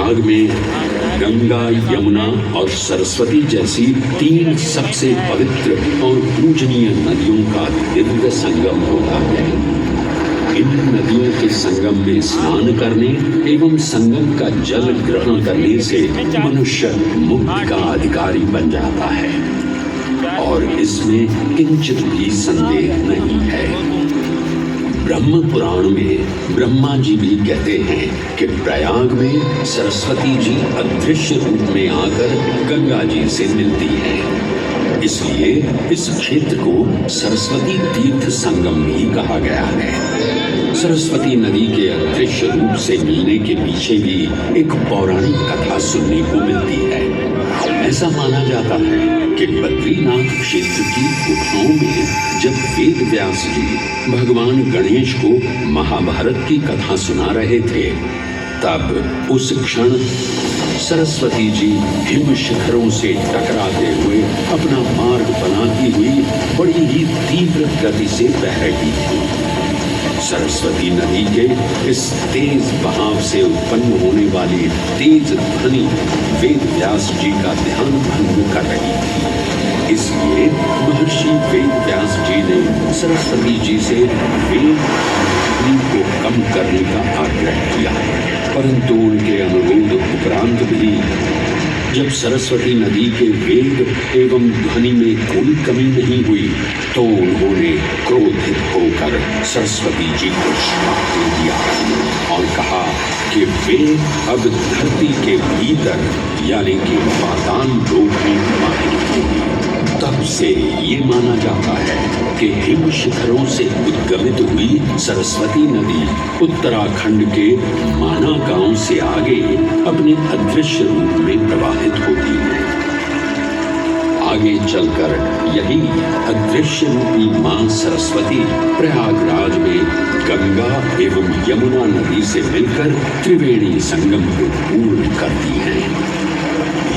प्रयाग में गंगा, यमुना और सरस्वती जैसी 3 सबसे पवित्र और पूजनीय नदियों का दिव्य संगम होता है। इन नदियों के संगम में स्नान करने एवं संगम का जल ग्रहण करने से मनुष्य मुक्ति का अधिकारी बन जाता है और इसमें किंचित भी संदेह नहीं है। ब्रह्म पुराण में ब्रह्मा जी भी कहते हैं कि प्रयाग में सरस्वती जी अदृश्य रूप में आकर गंगा जी से मिलती हैं। इसलिए इस क्षेत्र को सरस्वती तीर्थ संगम भी कहा गया है। सरस्वती नदी के अदृश्य रूप से मिलने के पीछे भी एक पौराणिक कथा सुनने को मिलती है। ऐसा माना जाता है कि बद्रीनाथ क्षेत्र की गुफाओं में जब वेद व्यास जी भगवान गणेश को महाभारत की कथा सुना रहे थे, तब उस क्षण सरस्वती जी हिम शिखरों से टकराते हुए अपना मार्ग बनाती हुई बड़ी ही तीव्र गति से बह रही थी। सरस्वती नदी के इस तेज बहाव से उत्पन्न होने वाली तेज ध्वनि वेद व्यास जी का ध्यान भंग कर रही थी। इसलिए महर्षि वेद व्यास जी ने सरस्वती जी से वेद ध्वनि को कम करने का आग्रह किया, परंतु उनके अनुरोध उपरांत भी जब सरस्वती नदी के वेग एवं ध्वनि में कोई कमी नहीं हुई, तो उन्होंने क्रोधित होकर सरस्वती जी को श्राप दे दिया और कहा कि वे अब धरती के भीतर यानी कि पाताल लोक में मारेंगे। तब से ये माना जाता है कि हिम शिखरों से उद्गमित हुई सरस्वती नदी उत्तराखंड के माना गांव से आगे अपने अदृश्य रूप में प्रवाहित होती है। आगे चलकर यही अदृश्य रूपी मां सरस्वती प्रयागराज में गंगा एवं यमुना नदी से मिलकर त्रिवेणी संगम को पूर्ण करती है।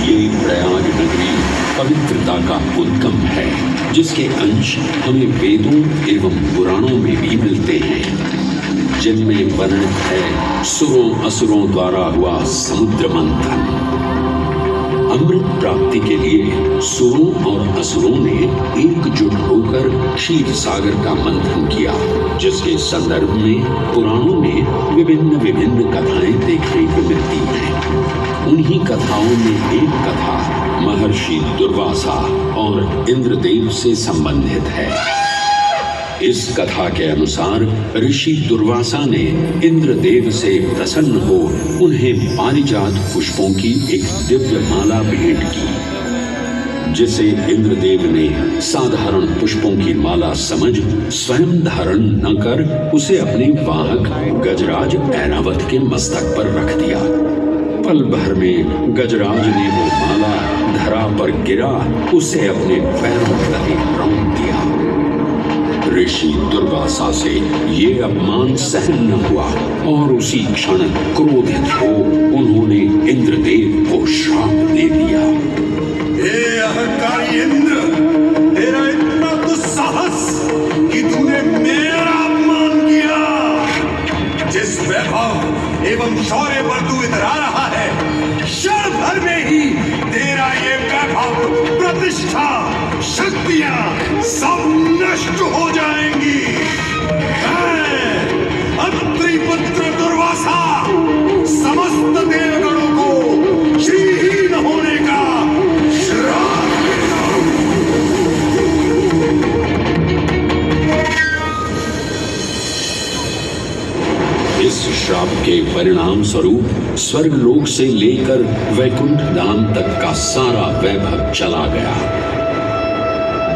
ये प्रयाग नगरी पवित्रता का उद्गम है, जिसके अंश हमें वेदों एवं पुराणों में भी मिलते हैं, जिनमें वर्णित है सुरों असुरों द्वारा हुआ समुद्र मंथन। अमृत प्राप्ति के लिए सुरों और असुरों ने एकजुट होकर क्षीर सागर का मंथन किया, जिसके संदर्भ में पुराणों में विभिन्न कथाएं देखने को मिलती हैं। उन्हीं कथाओं में एक कथा महर्षि दुर्वासा और इंद्रदेव से संबंधित है। इस कथा के अनुसार ऋषि दुर्वासा ने इंद्रदेव से प्रसन्न हो उन्हें पारिजात पुष्पों की एक दिव्य माला भेंट की, जिसे इंद्रदेव ने साधारण पुष्पों की माला समझ स्वयं धारण न कर उसे अपने वाहक गजराज ऐरावत के मस्तक पर रख दिया। पल भर में गजराज ने वो माला धरा पर गिरा उसे अपने पैरों तले रौंद दिया। ऋषि दुर्वासा से ये अपमान सहन न हुआ और उसी क्षण क्रोधित हो उन्होंने इंद्रदेव को श्राप दे दिया। हे अहंकारी इंद्र, तेरा इतना दुस्साहस कि तूने मेरा अपमान किया। जिस वैभव एवं शौर्य पर तू इतरा रहा है, क्षण भर में ही तेरा ये वैभव, प्रतिष्ठा, शक्तियां सब नष्ट हो जाएंगी। अत्रि पुत्र दुर्वासा समस्त देवगणों को श्रीहीन होने का श्राप देता हूं। इस श्राप के परिणाम स्वरूप स्वर्गलोक से लेकर वैकुंठ धाम तक का सारा वैभव चला गया।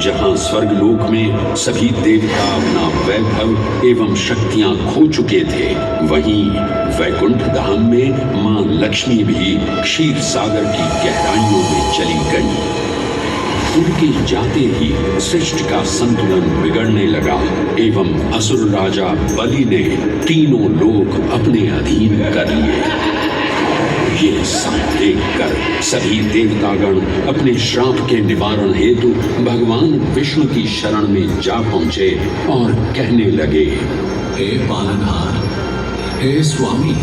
जहां स्वर्गलोक में सभी देवता अपना वैभव एवं शक्तियां खो चुके थे, वहीं वैकुंठ धाम में मां लक्ष्मी भी क्षीर सागर की गहराइयों में चली गई। उनके जाते ही सृष्टि का संतुलन बिगड़ने लगा एवं असुर राजा बलि ने तीनों लोक अपने अधीन कर लिए। ये सब देखकर सभी देवतागण अपने श्राप के निवारण हेतु भगवान विष्णु की शरण में जा पहुंचे और कहने लगे, हे पालनहार, हे स्वामी,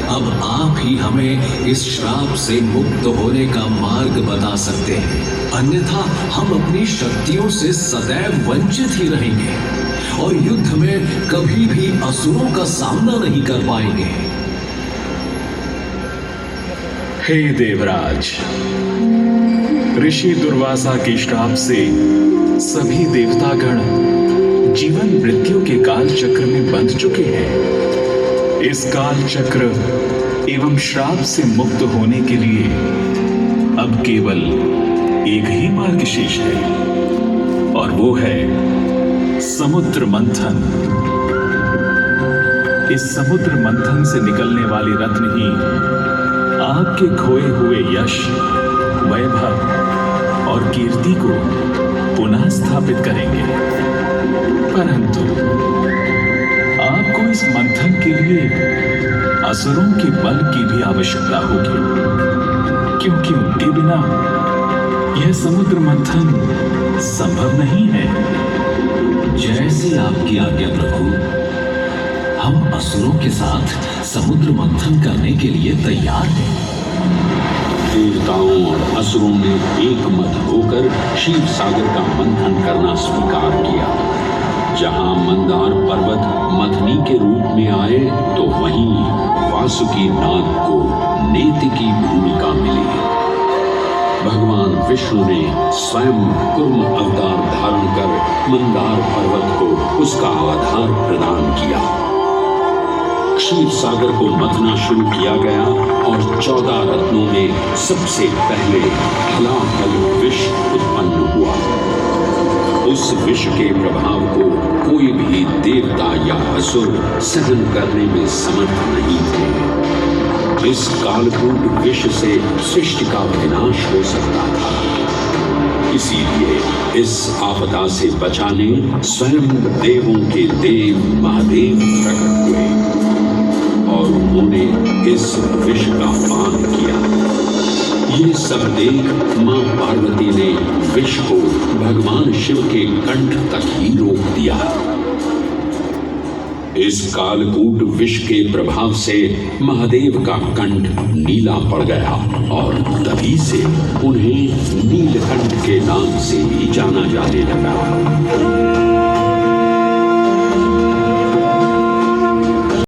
अब आप ही हमें इस श्राप से मुक्त होने का मार्ग बता सकते हैं, अन्यथा हम अपनी शक्तियों से सदैव वंचित ही रहेंगे और युद्ध में कभी भी असुरों का सामना नहीं कर पाएंगे। हे देवराज, ऋषि दुर्वासा के श्राप से सभी देवतागण जीवन मृत्यु के काल चक्र में बंध चुके हैं। इस काल चक्र एवं श्राप से मुक्त होने के लिए अब केवल एक ही मार्ग शेष है और वो है समुद्र मंथन। इस समुद्र मंथन से निकलने वाली रत्न ही आपके खोए हुए यश, वैभव और कीर्ति को पुनः स्थापित करेंगे। परंतु आपको इस मंथन के लिए असुरों के बल की भी आवश्यकता होगी, क्योंकि उनके बिना यह समुद्र मंथन संभव नहीं है। जैसे आपकी आज्ञा प्रभु, हम असुरों के साथ समुद्र मंथन करने के लिए तैयार हैं। देवताओं और असुरों ने एक मत होकर क्षीर सागर का मंथन करना स्वीकार किया। जहां मंदार पर्वत मथनी के रूप में आए तो वहीं वासुकी नाग को नेति की भूमिका मिली। भगवान विष्णु ने स्वयं कूर्म अवतार धारण कर मंदार पर्वत को उसका आधार प्रदान किया। क्षीर सागर को मथना शुरू किया गया और 14 रत्नों में सबसे पहले हलाहल विष उत्पन्न हुआ। उस विष के प्रभाव को कोई भी देवता या असुर सहन करने में समर्थ नहीं थे। इस कालकूट विष से सृष्टि का विनाश हो सकता था। इसीलिए इस आपदा से बचाने स्वयं देवों के देव महादेव प्रकट हुए और उन्होंने इस विष का पान किया। ये सब देख मां पार्वती ने विष को भगवान शिव के कंठ तक ही रोक दिया। इस कालकूट विष के प्रभाव से महादेव का कंठ नीला पड़ गया और तभी से उन्हें नीलकंठ के नाम से ही जाना जाने लगा।